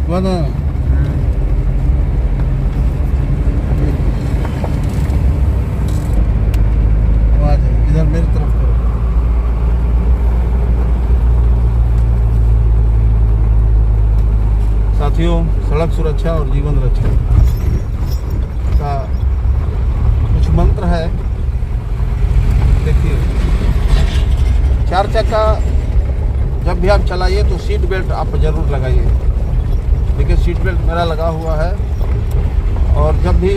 हुआ ना। इधर मेरी तरफ करो। साथियों, सड़क सुरक्षा और जीवन रक्षा का कुछ मंत्र है। देखिए, 4 चक्का जब भी आप चलाइए तो सीट बेल्ट आप जरूर लगाइए। देखिए, सीट बेल्ट मेरा लगा हुआ है। और जब भी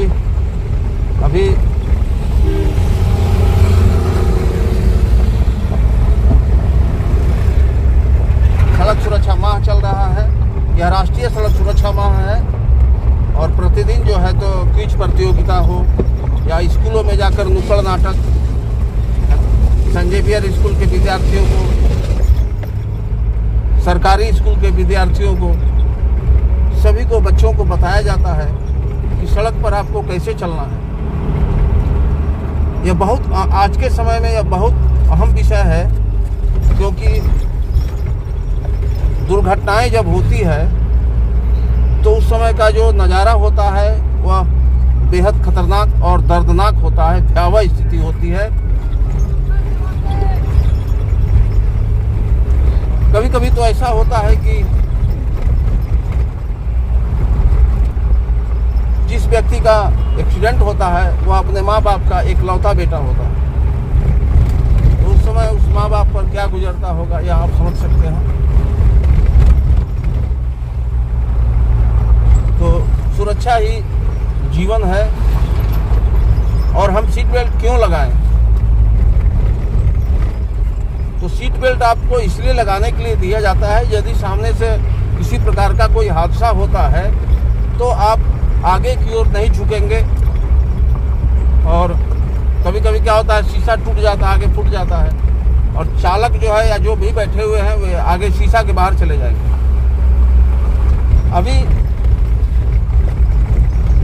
अभी सड़क सुरक्षा माह चल रहा है, यह राष्ट्रीय सड़क सुरक्षा माह है। और प्रतिदिन जो है तो क्विज प्रतियोगिता हो या स्कूलों में जाकर नुक्कड़ नाटक, सेंट जेवियर स्कूल के विद्यार्थियों को, सरकारी स्कूल के विद्यार्थियों को, सभी को, बच्चों को बताया जाता है कि सड़क पर आपको कैसे चलना है। यह बहुत आज के समय में यह बहुत अहम विषय है, क्योंकि दुर्घटनाएं जब होती है तो उस समय का जो नज़ारा होता है वह बेहद खतरनाक और दर्दनाक होता है, भयावह स्थिति होती है। कभी कभी तो ऐसा होता है कि जिस व्यक्ति का एक्सीडेंट होता है वह अपने माँ बाप का इकलौता बेटा होता है। तो उस समय उस माँ बाप पर क्या गुजरता होगा, यह आप समझ सकते हैं। तो सुरक्षा ही जीवन है। और हम सीट बेल्ट क्यों लगाएं? तो सीट बेल्ट आपको इसलिए लगाने के लिए दिया जाता है, यदि सामने से किसी प्रकार का कोई हादसा होता है तो आप आगे की ओर नहीं झुकेंगे। और कभी कभी क्या होता है, शीशा टूट जाता है, आगे फूट जाता है, और चालक जो है या जो भी बैठे हुए हैं वे आगे शीशा के बाहर चले जाएंगे। अभी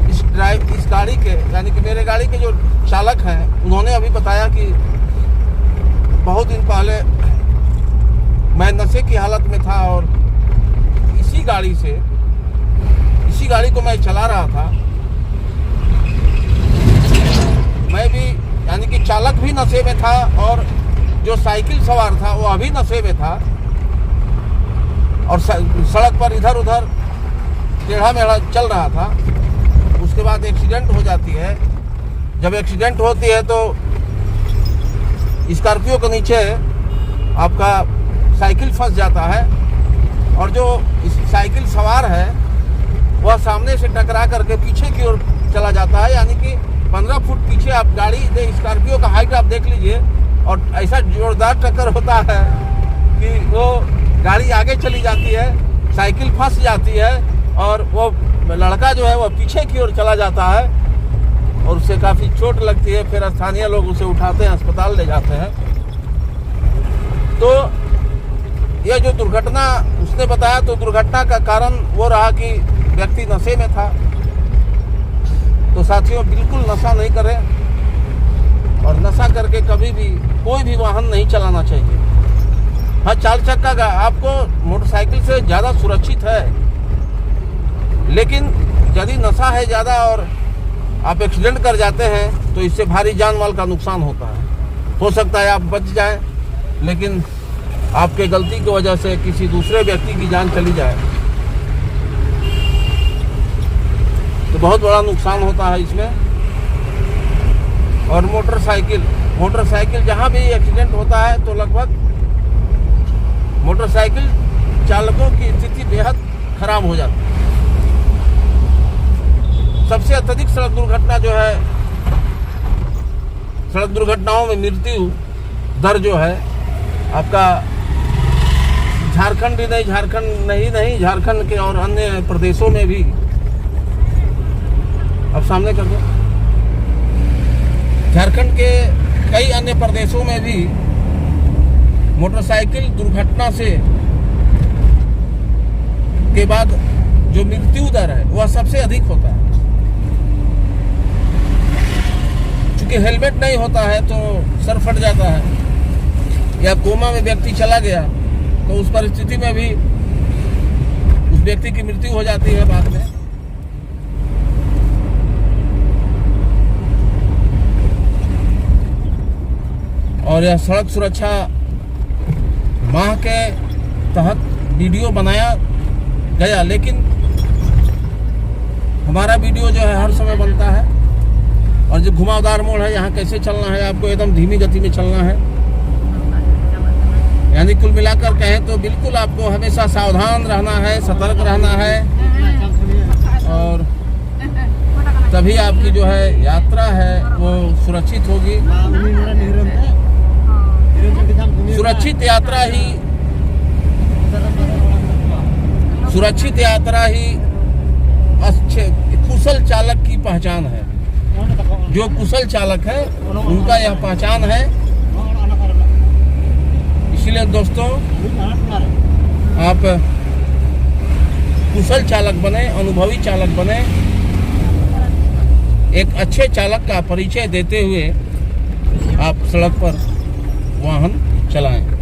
इस गाड़ी के, यानी कि मेरे गाड़ी के जो चालक हैं, उन्होंने अभी बताया कि बहुत दिन पहले मैं नशे की हालत में था और इसी गाड़ी को मैं चला रहा था। मैं भी, यानी कि चालक भी नशे में था और जो साइकिल सवार था वो अभी नशे में था। और सड़क पर इधर उधर टेढ़ा मेढ़ा चल रहा था। उसके बाद एक्सीडेंट हो जाती है। जब एक्सीडेंट होती है तो स्कॉर्पियो के नीचे आपका साइकिल फंस जाता है और जो साइकिल सवार है वह सामने से टकरा करके पीछे की ओर चला जाता है। यानी कि 15 फुट पीछे आप गाड़ी, स्कॉर्पियो का हाइट आप देख लीजिए, और ऐसा जोरदार टक्कर होता है कि वो गाड़ी आगे चली जाती है, साइकिल फंस जाती है और वो लड़का जो है वह पीछे की ओर चला जाता है और उससे काफ़ी चोट लगती है। फिर स्थानीय लोग उसे उठाते हैं, अस्पताल ले जाते हैं। तो यह जो दुर्घटना उसने बताया, तो दुर्घटना का कारण वो रहा कि व्यक्ति नशे में था। तो साथियों, बिल्कुल नशा नहीं करें और नशा करके कभी भी कोई भी वाहन नहीं चलाना चाहिए। हाँ, 4 चक्का का आपको मोटरसाइकिल से ज़्यादा सुरक्षित है, लेकिन यदि नशा है ज़्यादा और आप एक्सीडेंट कर जाते हैं तो इससे भारी जान माल का नुकसान होता है। हो सकता है आप बच जाएं, लेकिन आपके गलती की वजह से किसी दूसरे व्यक्ति की जान चली जाए तो बहुत बड़ा नुकसान होता है इसमें। और मोटरसाइकिल जहाँ भी एक्सीडेंट होता है तो लगभग मोटरसाइकिल चालकों की स्थिति बेहद खराब हो जाती है। सबसे अत्यधिक सड़क दुर्घटना जो है, सड़क दुर्घटनाओं में मृत्यु दर जो है आपका झारखंड के और अन्य प्रदेशों में भी, अब सामने कर दो, झारखंड के कई अन्य प्रदेशों में भी मोटरसाइकिल दुर्घटना से के बाद जो मृत्यु दर है वह सबसे अधिक होता है। चूंकि हेलमेट नहीं होता है तो सर फट जाता है, या कोमा में व्यक्ति चला गया तो उस परिस्थिति में भी उस व्यक्ति की मृत्यु हो जाती है बाद में। और यह सड़क सुरक्षा माह के तहत वीडियो बनाया गया, लेकिन हमारा वीडियो जो है हर समय बनता है। और जो घुमावदार मोड़ है, यहाँ कैसे चलना है, आपको एकदम धीमी गति में चलना है। यानी कुल मिलाकर कहें तो बिल्कुल आपको हमेशा सावधान रहना है, सतर्क रहना है, और तभी आपकी जो है यात्रा है वो सुरक्षित होगी। सुरक्षित यात्रा ही अच्छे कुशल चालक की पहचान है। जो कुशल चालक है उनका यह पहचान है। इसलिए दोस्तों, आप कुशल चालक बने, अनुभवी चालक बने, एक अच्छे चालक का परिचय देते हुए आप सड़क पर वाहन चलाएं।